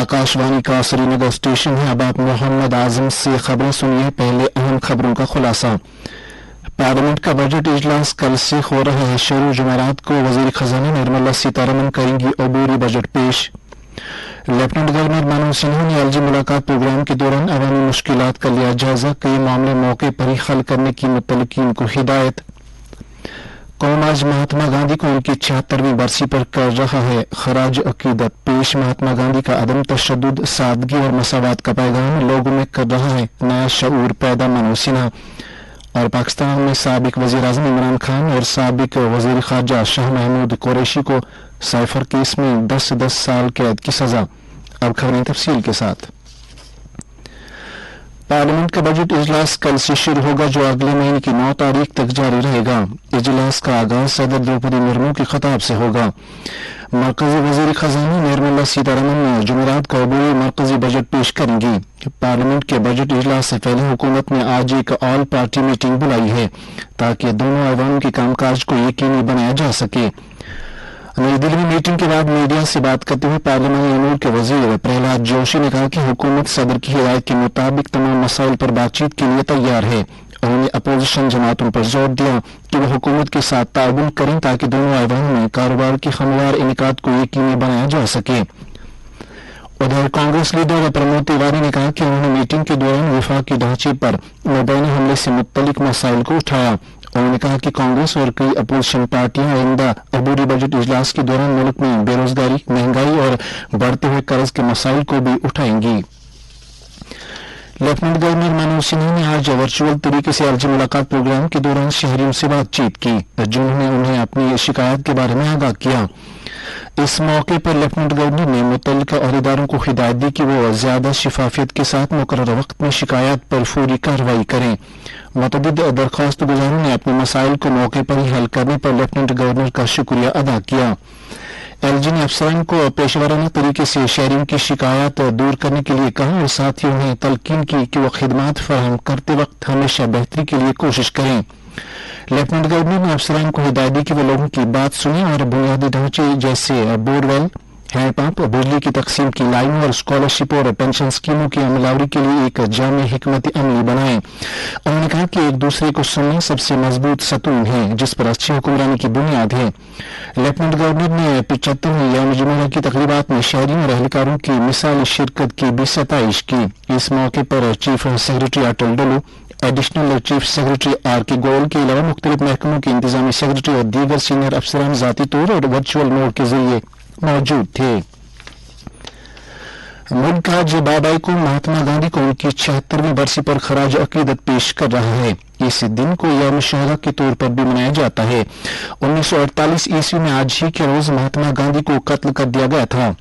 आकाशवाणी का श्रीनगर स्टेशन है। अब आप मोहम्मद आजम से खबरें सुनिए। पहले अहम खबरों का खुलासा। पार्लियामेंट का बजट इजलास कल से हो रहा है शुरू। जुमेरात को वजीर खजाना निर्मला सीतारमण करेंगी अबूरी बजट पेश। लेफ्टिनेंट गवर्नर मनोज सिन्हा ने एलजी मुलाकात प्रोग्राम के दौरान अवामी मुश्किलात का लिया जायजा। कई मामले मौके पर ही हल करने की मुतल्लिकीन को हिदायत। कौम आज महात्मा गांधी को उनकी 76वीं बरसी पर कर रहा है खराज अकीदत पेश। महात्मा गांधी का अदम तशद्दुद, सादगी और मसावत का पैगाम लोगों में कर रहा है नया शऊर पैदा। मनोज सिन्हा। और पाकिस्तान में साबिक वजीर आजम इमरान खान और साबिक वजीर खारजा शाह महमूद कुरैशी को साइफर केस में 10 साल कैद की सजा। अब खबरें तफसील के साथ। पार्लियामेंट का बजट इजलास कल से शुरू होगा जो अगले महीने की 9 तारीख तक जारी रहेगा। इजलास का आगाज सदर द्रौपदी मुर्मू के खिताब से होगा। मरकजी वजीर खजाना निर्मला सीतारमण ने जुमेरात को अबूरी मरकजी बजट पेश करेंगी। पार्लियामेंट के बजट इजलास से पहले हुकूमत ने आज एक ऑल पार्टी मीटिंग बुलाई है ताकि दोनों ऐवान के कामकाज को यकीनी बनाया जा सके। नई दिल्ली में मीटिंग के बाद मीडिया से बात करते हुए पार्लियामानी अमूर के वजीर प्रहलाद जोशी ने कहा कि हुकूमत सदर की हिदायत के मुताबिक तमाम मसाइल पर बातचीत के लिए तैयार है। उन्होंने अपोजिशन जमातों पर जोर दिया कि वह हुकूमत के साथ ताउन करें ताकि दोनों ऐवान में कारोबार के हमवार इनेकाद को यकीनी बनाया जा सके। उधर कांग्रेस लीडर प्रमोद तिवारी ने कहा कि उन्होंने मीटिंग के दौरान वफाकी ढांचे पर मुबैना हमले से मुत्तलिक मसाइल को उठाया। उन्होंने कहा कि कांग्रेस और कई अपोजिशन पार्टियां आइंदा अबूरी बजट इजलास के दौरान मुल्क में बेरोजगारी, महंगाई और बढ़ते हुए कर्ज के मसाइल को भी उठाएंगी। लेफ्टिनेंट गवर्नर मनोज सिन्हा ने आज वर्चुअल तरीके से एलजी मुलाकात प्रोग्राम के दौरान शहरियों से बातचीत की जिन्होंने उन्हें अपनी शिकायत के बारे में आगाह किया। इस मौके पर लेफ्टिनेंट गवर्नर ने मुतल्लिका अहदेदारों को हिदायत दी कि वो ज्यादा शिफाफियत के साथ मुकर्रर वक्त में शिकायत पर फौरी कार्रवाई करें। मुतअद्दिद दरख्वास्त गुजारों ने अपने मसाइल को मौके पर ही हल करने पर लेफ्टिनेंट गवर्नर का शुक्रिया अदा किया। एलजी ने अफसरान को पेशेवराना तरीके से शहरियों की शिकायत दूर करने के लिए कहा और साथ ही उन्हें तलकीन की कि वो खिदमात फराहम करते वक्त हमेशा बेहतरी के लिए कोशिश करें। लेफ्टिनेंट गवर्नर ने अफसरान को हिदायत दी कि वो लोगों की बात सुने और बुनियादी ढांचे जैसे बोरवेल, हैंडपंप, बिजली की तकसीम की लाइन और स्कॉलरशिप और पेंशन स्कीमों की अमलावरी के लिए एक जामे हिकमत अमली बनाए। उन्होंने कहा कि एक दूसरे को सुनना सबसे मजबूत सतून है जिस पर अच्छी हुक्मरानी की बुनियाद है। लेफ्टिनेंट गवर्नर ने 75वें यौम जुमेराह की तकरीबात में शहरियों और एहलकारों की मिसाली शिरकत की भी सताइश की। इस मौके पर chief secretary Atal Dolu, additional chief secretary are के गोयल के अलावा मुख्तलिफ महकमों के इंतजामी सेक्रेटरी और दीगर सीनियर अफसरान जाती तौर और वर्चुअल मोड के जरिए मौजूद थे। मुल्क आज बाबाई को महात्मा गांधी को उनकी 76वीं बरसी पर खराज अकीदत पेश कर रहा है। इस दिन को यौम शहादा के तौर पर भी मनाया जाता है। 1948 ईस्वी में आज ही के रोज महात्मा गांधी को कत्ल कर दिया गया था।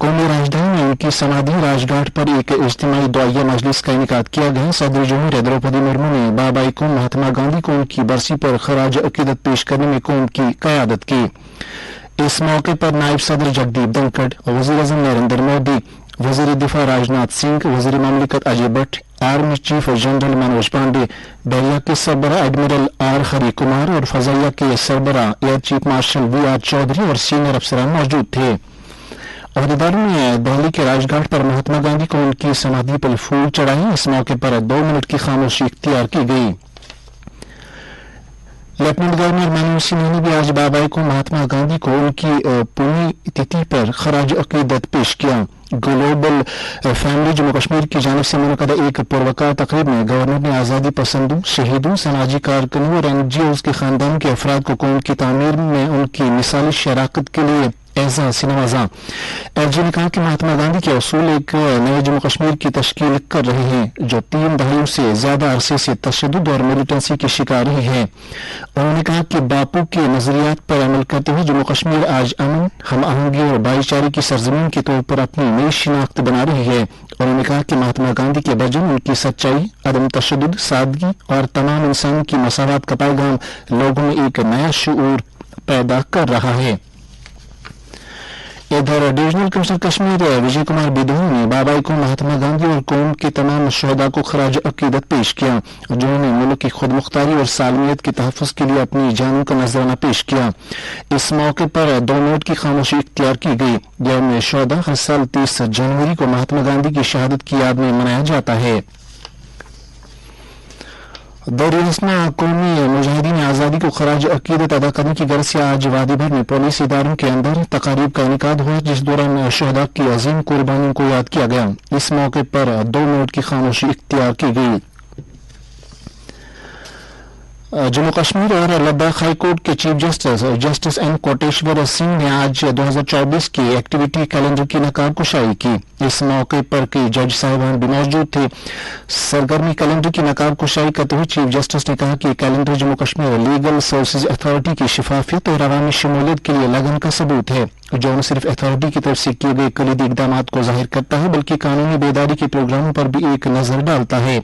कौमी राजधानी में उनकी समाधि राजघाट पर एक इज्तिमाई दुआया मजलिस का इनेकाद किया गया। सदर जमहूरियत द्रौपदी मुर्मू ने बाबाई को महात्मा गांधी को उनकी बरसी पर खराज अकीदत पेश करने में कौम की कयादत की। इस मौके पर नायब सदर जगदीप धनखड़, वजीर आजम नरेंद्र मोदी, वजीर दिफा राजनाथ सिंह, वजीर ममलिकत Ajay Bhatt, army chief general Manoj Pande, बहरिया के सरबरा एडमिरल आर हरि कुमार और फजाइया के सरबरा air chief marshal V R. Chaudhary और सीनियर अफसरान मौजूद थे। अहदेदारों ने दिल्ली के राजघाट पर महात्मा गांधी को उनकी समाधि पर फूल चढ़ाए। इस मौके पर 2 मिनट की खामोशी इख्तियार की गई। लेफ्टिनेंट गवर्नर मनोज सिन्हा ने भी आज बाबाई को महात्मा गांधी को उनकी पुण्य तिथि पर खराज अकीदत पेश किया। ग्लोबल फैमिली जम्मू कश्मीर की जानिब से मुनक़दा एक पुरवकार तकरीब में गवर्नर ने आज़ादी पसंदों, शहीदों, समाजी कारकुनों और एनजीओ के खानदान के अफराद को कौम की तामीर में उनकी मिसाली शराकत के लिए एजाज से नवाजा। एलजी ने कहा कि महात्मा गांधी के असूल एक नए जम्मू कश्मीर की तश्कील कर रहे हैं जो 3 दहाइयों से ज्यादा अरसे से तशद्दुद और मिलिटेंसी की शिकार रही है। उन्होंने कहा कि बापू के नजरियात पर अमल करते हुए जम्मू कश्मीर आज अमन, हम आहंगी और भाईचारे की सरजमीन के तौर पर अपनी नई शिनाख्त बना रही है। उन्होंने कहा कि महात्मा गांधी के वजन उनकी सच्चाई, अदम तशद्दुद, सादगी और तमाम इंसान की मसावत का पैगाम लोगों में एक नया शऊर पैदा कर रहा है। इधर डिविजनल कमिश्नर कश्मीर विजय कुमार बिदोनी ने बाबाई को महात्मा गांधी और कौम के तमाम शहदा को खराज अकीदत पेश किया, जिन्होंने मुल्क की खुद मुख्तारी और सालमियत के तहफ़्फ़ुज़ के लिए अपनी जानों का नजराना पेश किया। इस मौके पर 2 मिनट की खामोशी इख्तियार की गई। यौम शहदा हर साल 30 जनवरी को महात्मा गांधी की शहादत की याद में मनाया जाता है। दरियासना कौमी मुजाहिदीन आज़ादी को खराज अकीदत अदा करने की गर्ज से आज वादी भर में पुलिस इदारों के अंदर तकारीब का इनेकाद हुआ, जिस दौरान शहदा की अजीम कुर्बानियों को याद किया गया। इस मौके पर 2 मिनट की खामोशी इख्तियार की गई। जम्मू कश्मीर और लद्दाख हाई कोर्ट के chief justice N Kotiswar Singh ने आज 2024 की एक्टिविटी कैलेंडर की नकाब कुशाई की। इस मौके पर कई जज साहिबान भी मौजूद थे। सरगर्मी कैलेंडर की नकाब कुशाई करते हुए चीफ जस्टिस ने कहा कि calendar Jammu Kashmir legal services authority की शिफाफियत और अवामी शमूलियत के लिए लगन का सबूत है, जो न सिर्फ अथॉरिटी की तरफ से किए गए कलीदी इकदाम को जाहिर करता है, बल्कि कानूनी बेदारी के प्रोग्रामों पर भी एक नजर डालता है।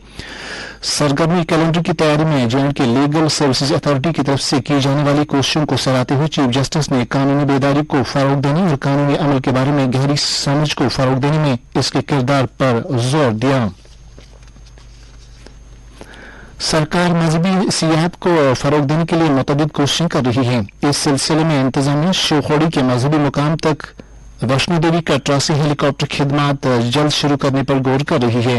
सरगर्मी कैलेंडर की तैयारी में जे.एंड.के लीगल सर्विसेज अथॉरिटी की तरफ से की जाने वाली कोशिशों को सराहते हुए चीफ जस्टिस ने कानूनी बेदारी को फरोग देने और कानूनी अमल के बारे में गहरी समझ को फरोग देने में इसके किरदार पर जोर दिया। सरकार मजहबी सियाहत को फरोग देने के लिए मुतअद्दिद कोशिशें कर रही है। इस सिलसिले में इंतजामिया शिवखोड़ी के मजहबी मुकाम तक वैष्णो देवी कटरा हेलीकॉप्टर खिदमात जल्द शुरू करने पर गौर कर रही है।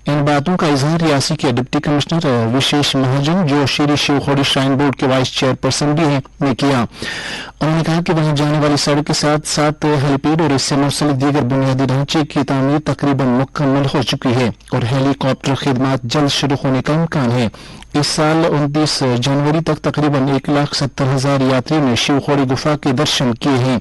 इन बातों का इजहार रियासी के डिप्टी कमिश्नर विशेष महाजन, जो श्री शिवखोड़ी श्राइन बोर्ड के वाइस चेयरपर्सन भी हैं, ने किया। उन्होंने कहा कि वहां जाने वाली सड़क के साथ साथ हेलीपैड और इससे मुंसलिक दीगर बुनियादी ढांचे की तामीर तकरीबन मुकम्मल हो चुकी है और हेलीकॉप्टर खिदमात जल्द शुरू होने का इम्कान है। इस साल 29 जनवरी तक तकरीबन 1,70,000 यात्रियों ने शिवखोड़ी गुफा के दर्शन किए हैं।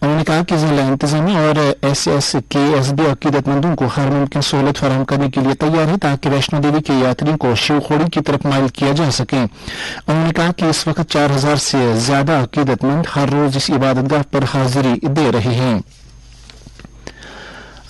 उन्होंने कहा कि जिला इंतजामिया और SSKSB अकीदतमंदों को हर मुमकिन सहूलत फराहम करने के लिए तैयार है, ताकि वैष्णो देवी के यात्रियों को शिवखोड़ी की तरफ माइल किया जा सके। उन्होंने कहा कि इस वक्त 4,000 से ज्यादा अकीदतमंद हर रोज इस इबादतगाह पर हाजिरी दे रहे हैं।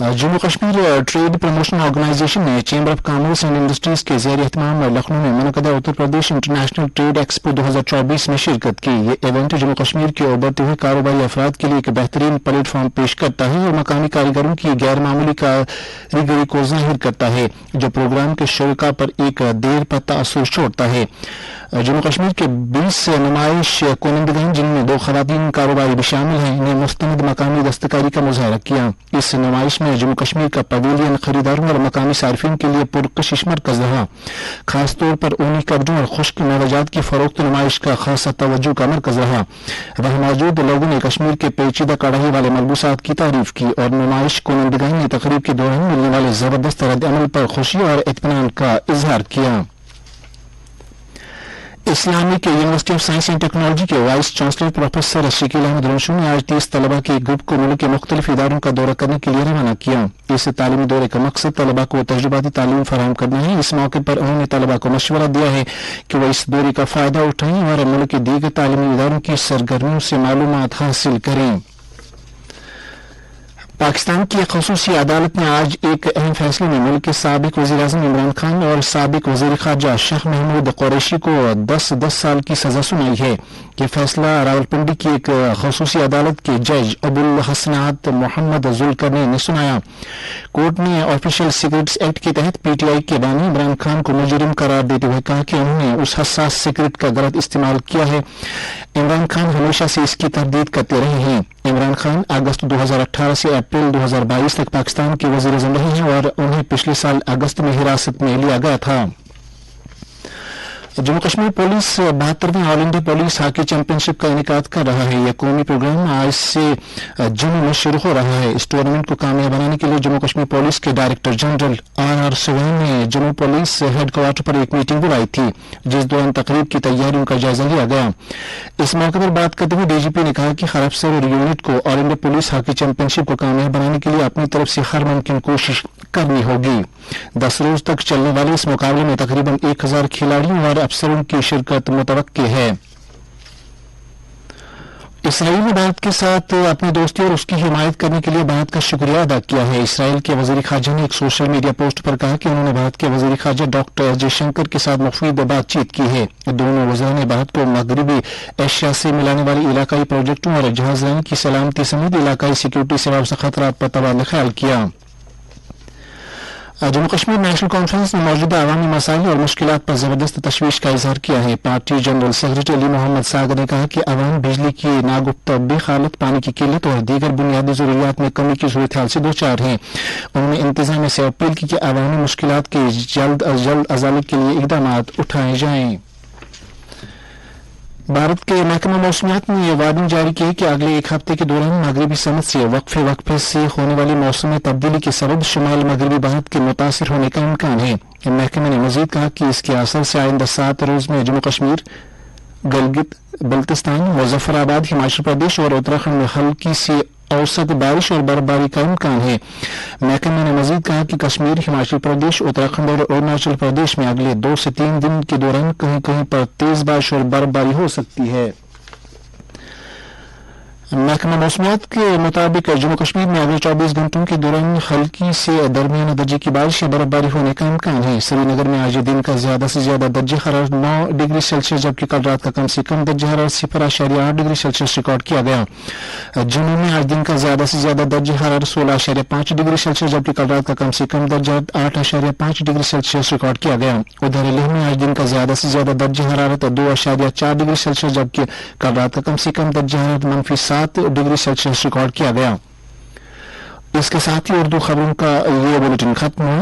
Jammu Kashmir trade promotion organisation ने chamber of commerce and industries के ज़ेर एहतमाम लखनऊ में मुनक़दा Uttar Pradesh international trade expo 2024 में शिरकत की। ये इवेंट जम्मू कश्मीर के उभरते हुए कारोबारी अफराद के लिए एक बेहतरीन प्लेटफॉर्म पेश करता है और मकामी कारीगरों की गैर मामूली कारीगरी को जाहिर करता है, जो प्रोग्राम के शुरा पर एक देर पता असर छोड़ता है। जम्मू कश्मीर के 20 नुमाइश कुनंदगान, जिनमें 2 खवातीन कारोबारी भी शामिल हैं, ने मुस्तनद मकामी दस्तकारी का मुजाहरा किया। इस नुमाइश में जम्मू कश्मीर का पवेलियन खरीदारों और मकामी सार्फिन के लिए पुरकशिश मरकज रहा। खासतौर पर ऊनी कपड़ों और खुश्क मेवाजात की फरोख्त नुमाइश का खासा तवज्जो का मरकज रहा। वहां मौजूद लोगों ने कश्मीर के पेचीदा कढ़ाई वाले मलबूसात की तारीफ की और नुमाइश कुनंदगान ने तकरीब के दौरान मिलने वाले जबरदस्त रद्द-ए-अमल पर खुशी और इत्मीनान का इजहार किया। Islamic university of science and technology के vice chancellor professor Shakeel Ahmed Ranshu ने आज 30 तलबा के एक ग्रुप को मुल्क के मुख्तलिफ इदारों का दौरा करने के लिए रवाना किया। इस तालीमी दौरे का मकसद तलबा को तजुर्बाती तालीम फराहम करना है। इस मौके पर उन्होंने तलबा को मशवरा दिया है कि वह इस दौरे का फायदा उठाएं और मुल्क के दीगर तालीमी इदारों की सरगर्मियों से मालूमात हासिल करें। पाकिस्तान की खसूसी अदालत ने आज एक अहम फैसले में मुल्क के साबिक वज़ीर-ए-आज़म इमरान खान और साबिक वज़ीर ख़ारजा शाह महमूद कुरैशी को 10 साल की सजा सुनाई है। यह फैसला रावलपिंडी की एक खसूसी अदालत के जज अबुल हसनात मोहम्मद जुल्करनैन ने सुनाया। कोर्ट ने ऑफिशियल सिगरेट्स एक्ट के तहत PTI के बानी इमरान खान को मुजरिम करार देते हुए कहा कि उन्होंने उस हसास सिगरेट का गलत इस्तेमाल किया है। इमरान खान हमेशा से इसकी तरदीद करते रहे हैं। इमरान खान अगस्त 2018 से अप्रैल 2022 तक पाकिस्तान के वज़ीर-ए-आज़म रहे हैं और उन्हें पिछले साल अगस्त में हिरासत में लिया गया था। जम्मू कश्मीर पुलिस 72वें all India police hockey championship का इनेकाद कर रहा है। यह कौमी प्रोग्राम आज से जम्मू में शुरू हो रहा है। इस टूर्नामेंट को कामयाब बनाने के लिए जम्मू कश्मीर पुलिस के डायरेक्टर जनरल RR सुवैन ने जम्मू पुलिस हेडक्वार्टर पर एक मीटिंग बुलाई थी, जिस दौरान तकरीब की तैयारियों का जायजा लिया गया। इस मौके पर बात करते हुए DGP ने कहा कि हर अफसर और यूनिट को all India police hockey championship को कामयाब बनाने के लिए अपनी तरफ से हर मुमकिन कोशिश करनी होगी। 10 रोज तक चलने वाले इस मुकाबले में तकरीबन 1000 खिलाड़ियों और अफसरों की शिरकत मुतवक्की है। اسرائیل نے بھارت کے ساتھ اپنی دوستی اور اس کی حمایت کرنے کے لیے بھارت کا شکریہ ادا کیا ہے. اسرائیل کے وزیر خارجہ نے ایک سوشل میڈیا پوسٹ پر کہا کہ انہوں نے بھارت کے وزیر خارجہ ڈاکٹر ایس جے شنکر کے ساتھ مفید بات چیت کی ہے. دونوں وزراء نے بھارت کو مغربی ایشیا سے ملانے والی علاقائی پروجیکٹوں اور جہاز رانی کی سلامتی سمیت علاقائی سیکورٹی سے وابستہ خطرات پر تبادلہ خیال کیا. جموں کشمیر نیشنل کانفرنس نے موجودہ عوامی مسائل اور مشکلات پر زبردست تشویش کا اظہار کیا ہے. پارٹی جنرل سیکرٹری علی محمد ساگر نے کہا کہ عوام بجلی کی ناگفتہ بے حالت، پانی کی قلت اور دیگر بنیادی ضروریات میں کمی کی صورتحال سے دوچار ہیں. انہوں نے انتظامیہ سے اپیل کی کہ عوامی مشکلات کے جلد از جلد ازالے کے لیے اقدامات اٹھائے جائیں. بھارت کے محکمہ موسمیات نے یہ وارننگ جاری کی ہے کہ اگلے ایک ہفتے کے دوران مغربی سمت سے وقفے سے ہونے والی موسم تبدیلی کے سبب شمال مغربی بھارت کے متاثر ہونے کا امکان ہے. محکمہ نے مزید کہا کہ اس کے اثر سے آئندہ 7 روز میں جموں کشمیر، گلگت بلتستان، مظفر آباد، ہماچل پردیش اور اتراکھنڈ میں ہلکی سی اوسط بارش اور برفباری کا امکان ہے. محکمہ نے مزید کہا کہ کشمیر، ہماچل پردیش، اتراکھنڈ اور اروناچل پردیش میں اگلے 2 سے 3 دن کے دوران کہیں کہیں پر تیز بارش اور برفباری ہو سکتی ہے. محکمہ موسمیات کے مطابق جموں کشمیر میں اگلے 24 گھنٹوں کے دوران ہلکی سے درمیانہ درجے کی بارش یا برفباری ہونے کا امکان ہے. سری نگر میں آج دن کا زیادہ سے زیادہ درجہ حرارت 9 ڈگری سیلسیس جبکہ کل رات کا کم سے کم درجہ حرارت 0.8 ڈگری سیلسیس ریکارڈ کیا گیا. جموں میں آج دن کا زیادہ سے زیادہ درجہ حرارت 16.5 ڈگری سیلسیس جبکہ کل رات کا کم سے کم درجہ 8.5 ڈگری سیلسیس ریکارڈ کیا گیا. ادھر لیہ میں آج دن کا زیادہ سے زیادہ درجہ حرارت 2.4 ڈگری سیلسیس جبکہ کل رات کا کم سے کم درجہ حرارت -7 ڈگری سیلسیس ریکارڈ کیا گیا. اس کے ساتھ ہی اردو خبروں کا یہ بلیٹن ختم ہوا.